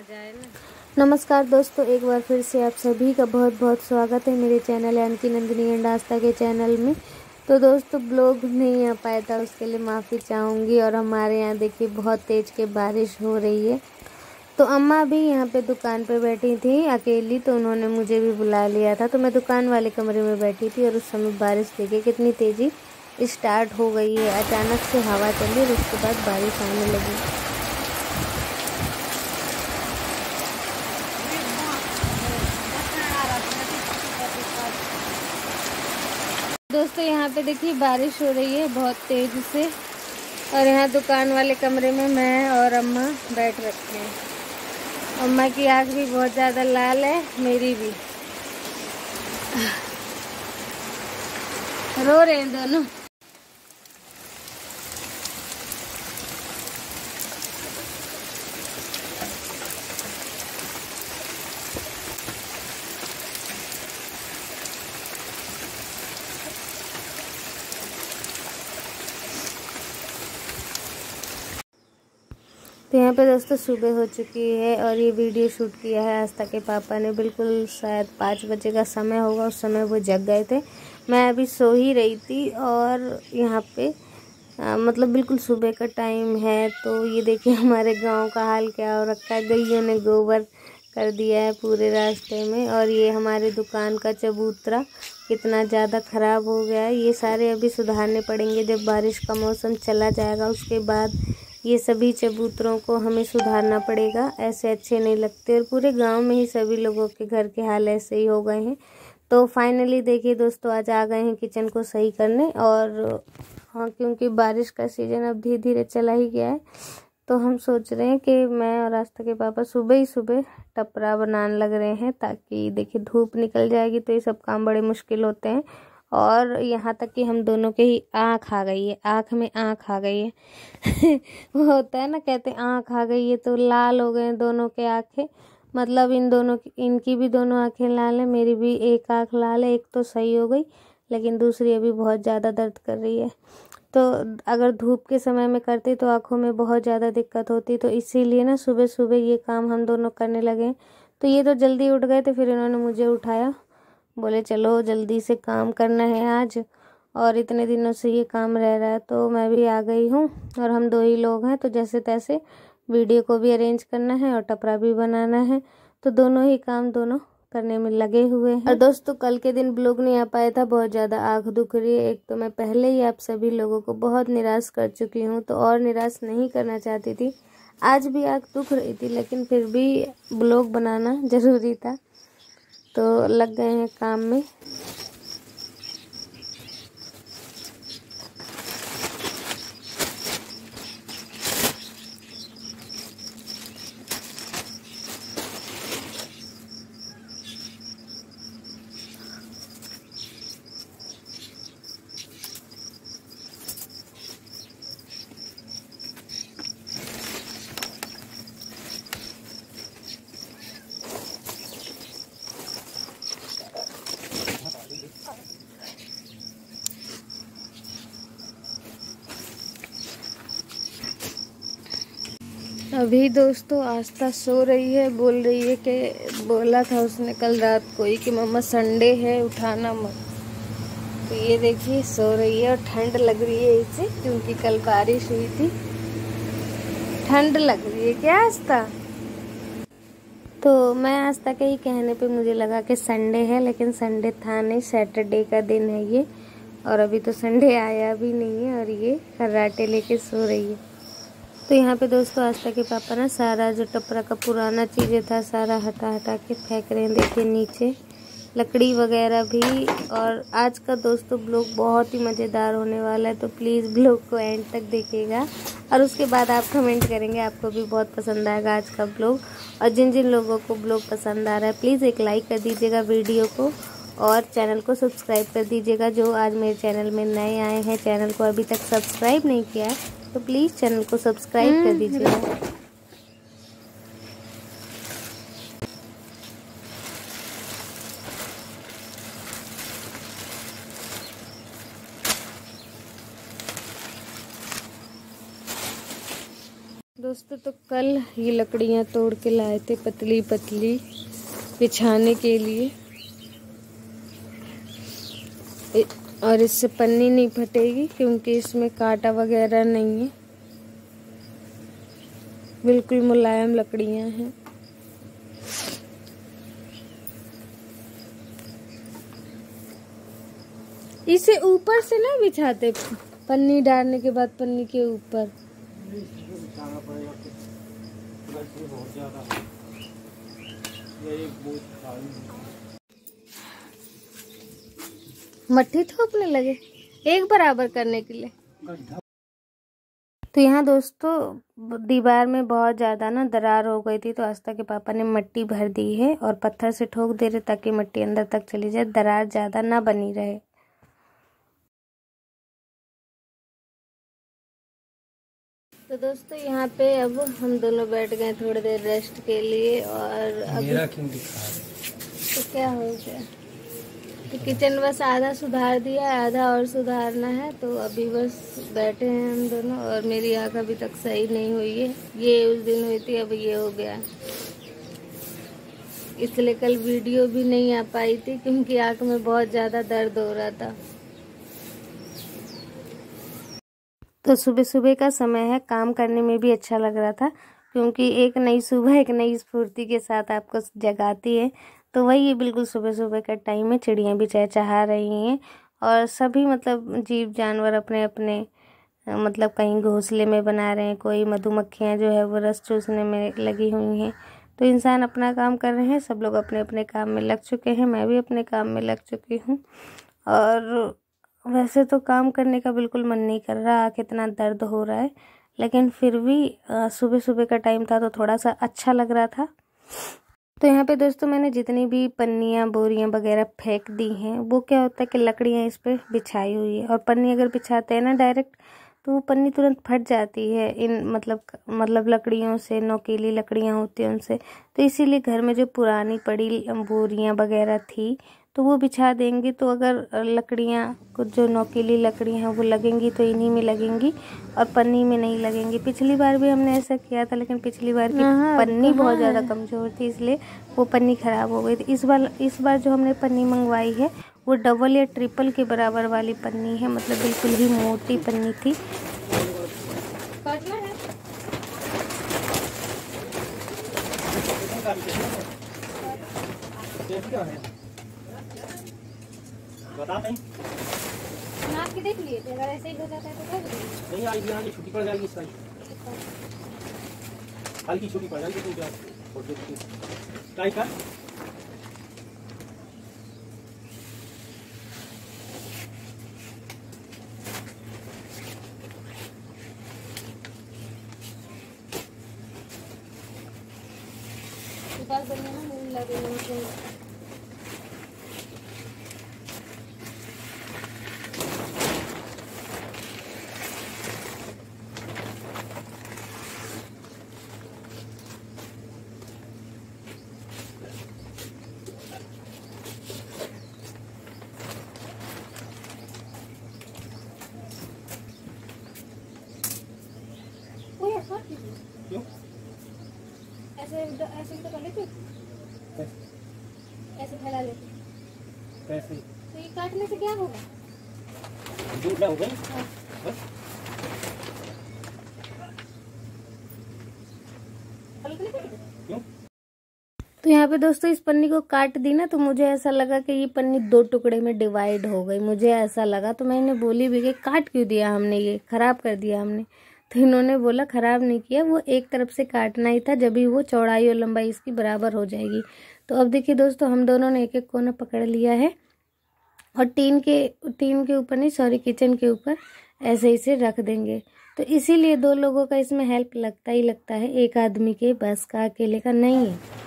जाए ना। नमस्कार दोस्तों, एक बार फिर से आप सभी का बहुत बहुत स्वागत है मेरे चैनल यानी कि नंदिनी एंड आस्था के चैनल में। तो दोस्तों ब्लॉग नहीं आ पाया था, उसके लिए माफ़ी चाहूँगी। और हमारे यहाँ देखिए बहुत तेज़ के बारिश हो रही है। तो अम्मा भी यहाँ पे दुकान पे बैठी थी अकेली, तो उन्होंने मुझे भी बुला लिया था। तो मैं दुकान वाले कमरे में बैठी थी और उस समय बारिश देखिए कितनी तेज़ी स्टार्ट हो गई है। अचानक से हवा चली और उसके बाद बारिश आने लगी। दोस्तों यहाँ पे देखिए बारिश हो रही है बहुत तेज़ से, और यहाँ दुकान वाले कमरे में मैं और अम्मा बैठ रखे हैं। अम्मा की आँख भी बहुत ज़्यादा लाल है, मेरी भी। रो रहे हैं दोनों। तो यहाँ पे दोस्तों सुबह हो चुकी है और ये वीडियो शूट किया है आस्था के पापा ने। बिल्कुल शायद 5 बजे का समय होगा, उस समय वो जग गए थे। मैं अभी सो ही रही थी और यहाँ पे मतलब बिल्कुल सुबह का टाइम है। तो ये देखिए हमारे गांव का हाल क्या हो रखा है। गैयों ने गोबर कर दिया है पूरे रास्ते में, और ये हमारे दुकान का चबूतरा कितना ज़्यादा ख़राब हो गया है। ये सारे अभी सुधारने पड़ेंगे जब बारिश का मौसम चला जाएगा। उसके बाद ये सभी चबूतरों को हमें सुधारना पड़ेगा, ऐसे अच्छे नहीं लगते। और पूरे गांव में ही सभी लोगों के घर के हाल ऐसे ही हो गए हैं। तो फाइनली देखिए दोस्तों आज आ गए हैं किचन को सही करने। और हाँ, क्योंकि बारिश का सीज़न अब धीरे धीरे चला ही गया है, तो हम सोच रहे हैं कि मैं और आस्था के पापा सुबह ही सुबह टपरा बनाने लग रहे हैं, ताकि देखिए धूप निकल जाएगी तो ये सब काम बड़े मुश्किल होते हैं। और यहाँ तक कि हम दोनों के ही आँख आ गई है, आँख में आँख आ गई है। वो होता है ना, कहते हैं आँख आ गई है, तो लाल हो गए हैं दोनों के आँखें। मतलब इन दोनों की, इनकी भी दोनों आँखें लाल है, मेरी भी एक आँख लाल है। एक तो सही हो गई लेकिन दूसरी अभी बहुत ज़्यादा दर्द कर रही है। तो अगर धूप के समय में करते तो आँखों में बहुत ज़्यादा दिक्कत होती। तो इसीलिए ना सुबह सुबह ये काम हम दोनों करने लगे। तो ये तो जल्दी उठ गए थे, फिर इन्होंने मुझे उठाया, बोले चलो जल्दी से काम करना है आज, और इतने दिनों से ये काम रह रहा है। तो मैं भी आ गई हूँ और हम 2 ही लोग हैं, तो जैसे तैसे वीडियो को भी अरेंज करना है और टपरा भी बनाना है। तो दोनों ही काम दोनों करने में लगे हुए हैं। और दोस्तों कल के दिन ब्लॉग नहीं आ पाया था, बहुत ज़्यादा आँख दुख रही है। एक तो मैं पहले ही आप सभी लोगों को बहुत निराश कर चुकी हूँ, तो और निराश नहीं करना चाहती थी। आज भी आँख दुख रही थी लेकिन फिर भी ब्लॉग बनाना ज़रूरी था, तो लग गए हैं काम में। अभी दोस्तों आस्था सो रही है, बोल रही है कि बोला था उसने कल रात को ही कि मम्मा संडे है उठाना मत। तो ये देखिए सो रही है और ठंड लग रही है इसे, क्योंकि कल बारिश हुई थी। ठंड लग रही है क्या आस्था? तो मैं आस्था के ही कहने पे मुझे लगा कि संडे है, लेकिन संडे था नहीं, सैटरडे का दिन है ये। और अभी तो संडे आया भी नहीं है और ये खर्राटे लेके सो रही है। तो यहाँ पे दोस्तों आस्था के पापा ना सारा जो टपरा का पुराना चीज़ें था सारा हटा हटा के फेंक रहे हैं। देखिए नीचे लकड़ी वगैरह भी। और आज का दोस्तों ब्लॉग बहुत ही मज़ेदार होने वाला है, तो प्लीज़ ब्लॉग को एंड तक देखिएगा। और उसके बाद आप कमेंट करेंगे, आपको भी बहुत पसंद आएगा आज का ब्लॉग। और जिन जिन लोगों को ब्लॉग पसंद आ रहा है प्लीज़ एक लाइक कर दीजिएगा वीडियो को, और चैनल को सब्सक्राइब कर दीजिएगा। जो आज मेरे चैनल में नए आए हैं, चैनल को अभी तक सब्सक्राइब नहीं किया है, तो प्लीज़ चैनल को सब्सक्राइब कर दीजिएगा। दोस्तों तो कल ये लकड़ियाँ तोड़ के लाए थे पतली पतली बिछाने के लिए, और इससे पन्नी नहीं फटेगी क्योंकि इसमें कांटा वगैरह नहीं है, बिल्कुल मुलायम लकड़ियाँ हैं। इसे ऊपर से ना बिछाते, पन्नी डालने के बाद पन्नी के ऊपर। मट्टी थोपने लगे एक बराबर करने के लिए। तो यहाँ दोस्तों दीवार में बहुत ज़्यादा ना दरार हो गई थी, तो आस्था के पापा ने मट्टी भर दी है और पत्थर से ठोक दे रहे ताकि मट्टी अंदर तक चली जाए, दरार ज़्यादा ना बनी रहे। तो दोस्तों यहाँ पे अब हम दोनों बैठ गए थोड़ी देर रेस्ट के लिए। और अभी मेरा क्यों दिखा रहा है? तो क्या हो गया? तो किचन बस आधा सुधार दिया, आधा और सुधारना है, तो अभी बस बैठे हैं हम दोनों। और मेरी आँख अभी तक सही नहीं हुई है, ये उस दिन हुई थी, अब ये हो गया, इसलिए कल वीडियो भी नहीं आ पाई थी क्योंकि आँख में बहुत ज़्यादा दर्द हो रहा था। तो सुबह सुबह का समय है, काम करने में भी अच्छा लग रहा था क्योंकि एक नई सुबह एक नई स्फूर्ति के साथ आपको जगाती है। तो वही बिल्कुल सुबह सुबह का टाइम है, चिड़ियाँ भी चहचहा रही हैं और सभी मतलब जीव जानवर अपने अपने मतलब कहीं घोंसले में बना रहे हैं, कोई मधुमक्खियाँ जो है वो रस चूसने में लगी हुई हैं। तो इंसान अपना काम कर रहे हैं, सब लोग अपने अपने काम में लग चुके हैं, मैं भी अपने काम में लग चुकी हूँ। और वैसे तो काम करने का बिल्कुल मन नहीं कर रहा, कितना दर्द हो रहा है, लेकिन फिर भी सुबह सुबह का टाइम था तो थोड़ा सा अच्छा लग रहा था। तो यहाँ पे दोस्तों मैंने जितनी भी पन्नियाँ बोरियाँ वगैरह फेंक दी हैं, वो क्या होता है कि लकड़ियाँ इस पर बिछाई हुई है, और पन्नी अगर बिछाते हैं ना डायरेक्ट तो वो पन्नी तुरंत फट जाती है इन मतलब लकड़ियों से, नोकीली लकड़ियाँ होती हैं उनसे। तो इसीलिए घर में जो पुरानी पड़ी बोरियाँ वगैरह थी तो वो बिछा देंगे, तो अगर लकड़ियाँ कुछ जो नोकीली लकड़ियाँ हैं वो लगेंगी तो इन्हीं में लगेंगी और पन्नी में नहीं लगेंगी। पिछली बार भी हमने ऐसा किया था, लेकिन पिछली बार की पन्नी बहुत ज़्यादा कमज़ोर थी, इसलिए वो पन्नी ख़राब हो गई थी। इस बार जो हमने पन्नी मंगवाई है वो डबल या ट्रिपल के बराबर वाली पन्नी है, मतलब बिल्कुल ही मोटी पन्नी थी। बता नहीं नाप के देख लिए थे, अगर ऐसे ही हो जाता है तो कर दीजिए। नहीं आएगी, यहाँ की छुट्टी पड़ जाएगी, इसका हल्की छुट्टी पड़ जाएगी, तो क्या ट्राई कर। बात बढ़िया ना मुझे लगे क्यों ऐसे तो कर लेते, ऐसे फैला लेते, कैसे? तो ये काटने से क्या होगा? दूर ना हो गई। क्यों? तो यहाँ पे दोस्तों इस पन्नी को काट दी ना, तो मुझे ऐसा लगा कि ये पन्नी 2 टुकड़े में डिवाइड हो गई, मुझे ऐसा लगा। तो मैंने बोली भी कि काट क्यों दिया हमने, ये खराब कर दिया हमने। तो इन्होंने बोला खराब नहीं किया, वो एक तरफ से काटना ही था, जब भी वो चौड़ाई और लंबाई इसकी बराबर हो जाएगी। तो अब देखिए दोस्तों हम दोनों ने एक एक कोना पकड़ लिया है और टीन के ऊपर नहीं, सॉरी किचन के ऊपर ऐसे इसे रख देंगे। तो इसीलिए 2 लोगों का इसमें हेल्प लगता ही लगता है, एक आदमी के बस का अकेले का नहीं है।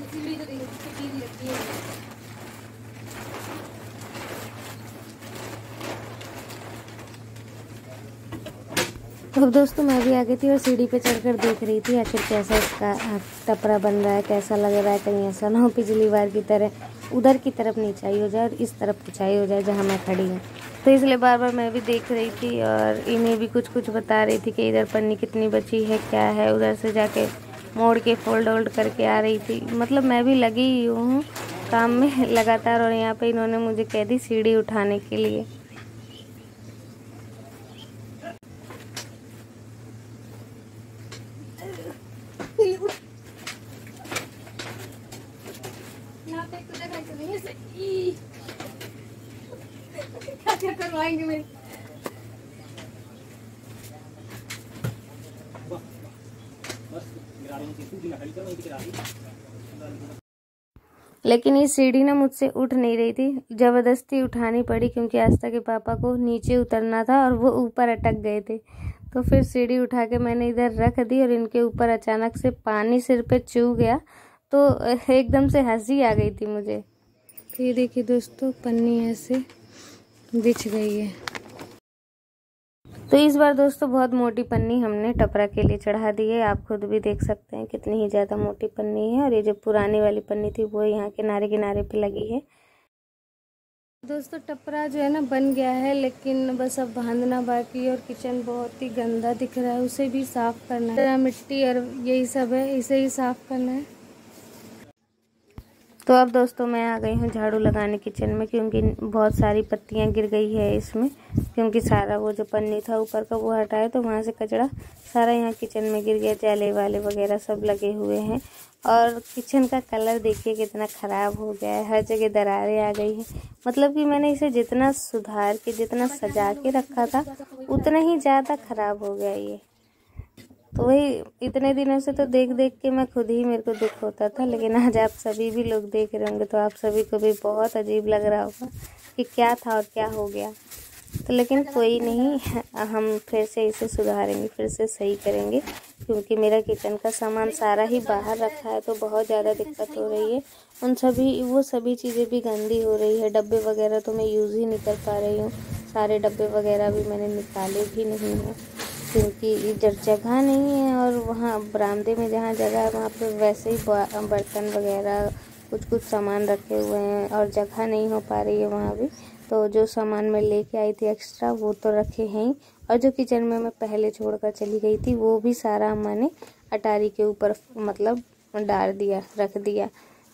इसीलिए तो देखिए कितनी चीज़ रखी है। तो अब दोस्तों मैं भी आ गई थी और सीढ़ी पे चढ़कर देख रही थी आखिर कैसा इसका टपरा बन रहा है, कैसा लग रहा है। कहीं ऐसा ना हो पिछली बार की तरह उधर की तरफ नीचाई हो जाए और इस तरफ ऊंचाई हो जाए जहाँ मैं खड़ी हूँ। तो इसलिए बार बार मैं भी देख रही थी और इन्हें भी कुछ कुछ बता रही थी कि इधर पन्नी कितनी बची है, क्या है। उधर से जाके मोड़ के फोल्ड वोल्ड करके आ रही थी। मतलब मैं भी लगी हूँ काम में लगातार। और यहाँ पे इन्होंने मुझे कह दी सीढ़ी उठाने के लिए। क्या करवाएंगे मेरे लेकिन ये सीढ़ी ना मुझसे उठ नहीं रही थी, ज़बरदस्ती उठानी पड़ी क्योंकि आस्था के पापा को नीचे उतरना था और वो ऊपर अटक गए थे। तो फिर सीढ़ी उठा के मैंने इधर रख दी और इनके ऊपर अचानक से पानी सिर पे चू गया तो एकदम से हंसी आ गई थी मुझे। तो ये देखिए दोस्तों, पन्नी ऐसे बिछ गई है। तो इस बार दोस्तों बहुत मोटी पन्नी हमने टपरा के लिए चढ़ा दी है। आप खुद भी देख सकते हैं कितनी ही ज़्यादा मोटी पन्नी है। और ये जो पुरानी वाली पन्नी थी वो यहाँ किनारे किनारे पे लगी है। दोस्तों टपरा जो है ना बन गया है, लेकिन बस अब बांधना बाकी है। और किचन बहुत ही गंदा दिख रहा है, उसे भी साफ़ करना है। मिट्टी और यही सब है, इसे ही साफ़ करना है। तो अब दोस्तों मैं आ गई हूँ झाड़ू लगाने किचन में, क्योंकि बहुत सारी पत्तियाँ गिर गई है इसमें। क्योंकि सारा वो जो पन्नी था ऊपर का वो हटाए तो वहाँ से कचरा सारा यहाँ किचन में गिर गया। जाले वाले वगैरह सब लगे हुए हैं। और किचन का कलर देखिए कितना ख़राब हो गया है, हर जगह दरारें आ गई हैं। मतलब कि मैंने इसे जितना सुधार के जितना सजा के रखा था उतना ही ज़्यादा ख़राब हो गया ये। तो वही इतने दिनों से तो देख देख के मैं खुद ही, मेरे को दुख होता था। लेकिन आज आप सभी भी लोग देख रहे होंगे तो आप सभी को भी बहुत अजीब लग रहा होगा कि क्या था और क्या हो गया। तो लेकिन कोई नहीं, हम फिर से इसे सुधारेंगे, फिर से सही करेंगे। क्योंकि मेरा किचन का सामान सारा ही बाहर रखा है तो बहुत ज़्यादा दिक्कत हो रही है। वो सभी चीज़ें भी गंदी हो रही है। डब्बे वगैरह तो मैं यूज़ ही नहीं कर पा रही हूँ। सारे डब्बे वगैरह भी मैंने निकाले भी नहीं हैं क्योंकि इधर जगह नहीं है। और वहाँ बरामदे में जहाँ जगह है वहाँ पे वैसे ही बर्तन वगैरह कुछ कुछ सामान रखे हुए हैं और जगह नहीं हो पा रही है वहाँ भी। तो जो सामान मैं लेके आई थी एक्स्ट्रा वो तो रखे हैं ही। और जो किचन में मैं पहले छोड़कर चली गई थी वो भी सारा मैंने अटारी के ऊपर मतलब डाल दिया, रख दिया,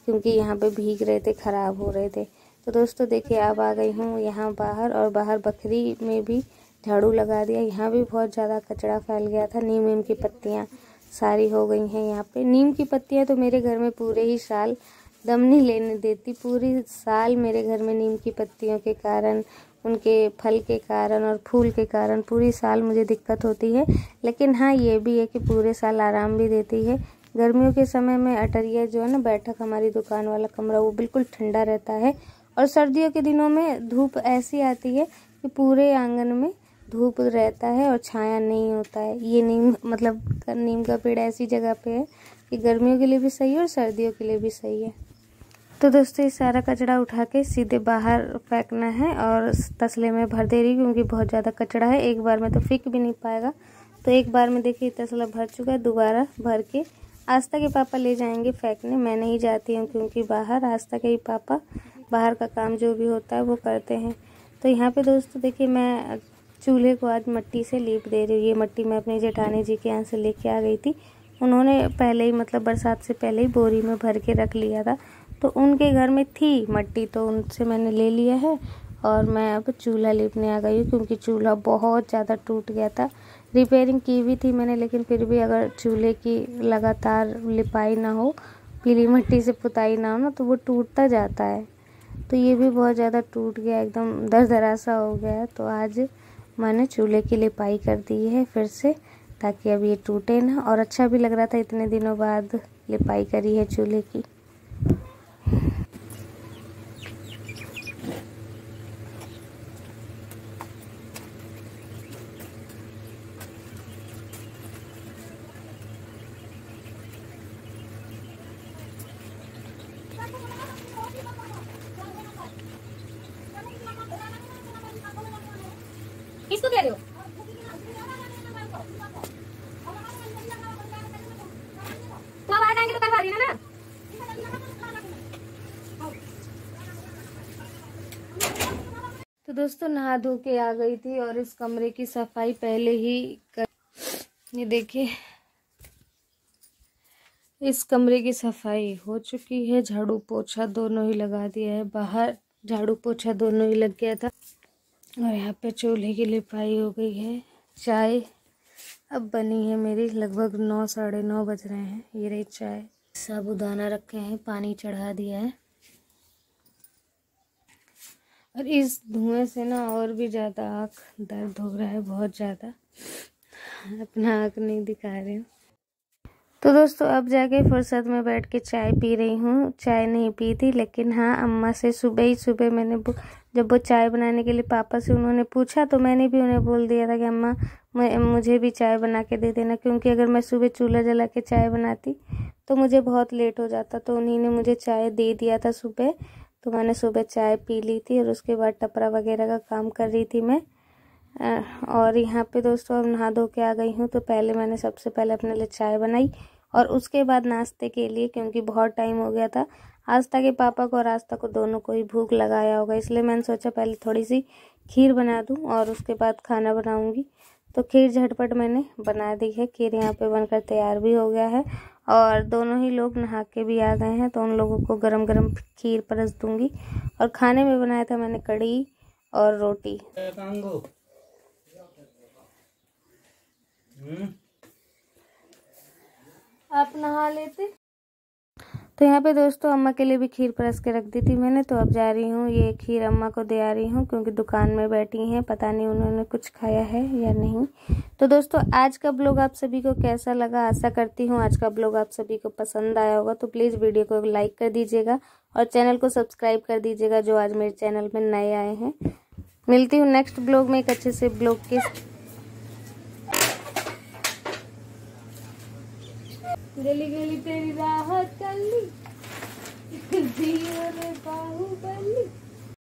क्योंकि यहाँ पे भीग रहे थे, ख़राब हो रहे थे। तो दोस्तों देखिए अब आ गई हूँ यहाँ बाहर, और बाहर बकरी में भी झाड़ू लगा दिया। यहाँ भी बहुत ज़्यादा कचरा फैल गया था। नीम की पत्तियाँ सारी हो गई हैं यहाँ पे। नीम की पत्तियाँ तो मेरे घर में पूरे ही साल दम नहीं लेने देती। पूरी साल मेरे घर में नीम की पत्तियों के कारण, उनके फल के कारण और फूल के कारण पूरी साल मुझे दिक्कत होती है। लेकिन हाँ ये भी है कि पूरे साल आराम भी देती है। गर्मियों के समय में अटरिया जो है ना, बैठक हमारी दुकान वाला कमरा, वो बिल्कुल ठंडा रहता है। और सर्दियों के दिनों में धूप ऐसी आती है कि पूरे आंगन में धूप रहता है और छाया नहीं होता है। ये नीम का पेड़ ऐसी जगह पे है कि गर्मियों के लिए भी सही है और सर्दियों के लिए भी सही है। तो दोस्तों ये सारा कचरा उठा के सीधे बाहर फेंकना है और तसले में भर दे रही, क्योंकि बहुत ज़्यादा कचरा है। एक बार में तो फेंक भी नहीं पाएगा। तो एक बार में देखिए तसला भर चुका है। दोबारा भर के आस्था के पापा ले जाएंगे फेंकने। मैं नहीं जाती हूँ क्योंकि बाहर आस्था के ही पापा बाहर का काम जो भी होता है वो करते हैं। तो यहाँ पे दोस्तों देखिए मैं चूल्हे को आज मट्टी से लीप दे रही हूँ। ये मट्टी मैं अपनी जेठानी जी के यहाँ से लेके आ गई थी। उन्होंने पहले ही बरसात से पहले ही बोरी में भर के रख लिया था। तो उनके घर में थी मट्टी तो उनसे मैंने ले लिया है। और मैं अब चूल्हा लीपने आ गई हूँ क्योंकि चूल्हा बहुत ज़्यादा टूट गया था। रिपेयरिंग की भी थी मैंने, लेकिन फिर भी अगर चूल्हे की लगातार लिपाई ना हो, पीली मिट्टी से पुताई ना हो ना, तो वो टूटता जाता है। तो ये भी बहुत ज़्यादा टूट गया, एकदम दरदरा सा हो गया है। तो आज मैंने चूल्हे की लिपाई कर दी है फिर से, ताकि अब ये टूटे ना। और अच्छा भी लग रहा था, इतने दिनों बाद लिपाई करी है चूल्हे की। किसको कह रहे हो? दोस्तों नहा धो के आ गई थी और इस कमरे की सफाई पहले ही ये देखिए, इस कमरे की सफाई हो चुकी है। झाड़ू पोछा दोनों ही लगा दिया है, बाहर झाड़ू पोछा दोनों ही लग गया था। और यहाँ पे चूल्हे की लिपाई हो गई है। चाय अब बनी है मेरी, लगभग 9 साढ़े 9 बज रहे हैं। ये रही चाय, साबूदाना रखे हैं, पानी चढ़ा दिया है। और इस धुएं से ना और भी ज़्यादा आँख दर्द हो रहा है, बहुत ज़्यादा। अपना आँख नहीं दिखा रही हूँ। तो दोस्तों अब जाके फुर्सत में बैठ के चाय पी रही हूँ। चाय नहीं पी थी, लेकिन हाँ अम्मा से सुबह मैंने जब वो चाय बनाने के लिए पापा से उन्होंने पूछा तो मैंने भी उन्हें बोल दिया था कि अम्मा मुझे भी चाय बना के दे देना, क्योंकि अगर मैं सुबह चूल्हा जला के चाय बनाती तो मुझे बहुत लेट हो जाता। तो उन्हीं ने मुझे चाय दे दिया था सुबह, तो मैंने सुबह चाय पी ली थी। और उसके बाद टपरा वगैरह का काम कर रही थी मैं। और यहाँ पे दोस्तों अब नहा धो के आ गई हूँ। तो पहले मैंने सबसे पहले अपने लिए चाय बनाई और उसके बाद नाश्ते के लिए, क्योंकि बहुत टाइम हो गया था, आस्था के पापा को और आस्था को दोनों को ही भूख लगाया होगा, इसलिए मैंने सोचा पहले थोड़ी सी खीर बना दूं और उसके बाद खाना बनाऊंगी। तो खीर झटपट मैंने बना दी है। खीर यहाँ पे बनकर तैयार भी हो गया है और दोनों ही लोग नहा के भी आ गए हैं, तो उन लोगों को गरम गरम खीर परस दूंगी। और खाने में बनाया था मैंने कढ़ी और रोटी। आप नहा लेते। तो यहाँ पे दोस्तों अम्मा के लिए भी खीर परस के रख दी थी मैंने। तो अब जा रही हूँ ये खीर अम्मा को दे आ रही हूँ, क्योंकि दुकान में बैठी हैं, पता नहीं उन्होंने कुछ खाया है या नहीं। तो दोस्तों आज का ब्लॉग आप सभी को कैसा लगा, आशा करती हूँ आज का ब्लॉग आप सभी को पसंद आया होगा। तो प्लीज़ वीडियो को लाइक कर दीजिएगा और चैनल को सब्सक्राइब कर दीजिएगा जो आज मेरे चैनल में नए आए हैं। मिलती हूँ नेक्स्ट ब्लॉग में एक अच्छे से ब्लॉग के। गली गली तेरी राहत कर ली, बाहुबली।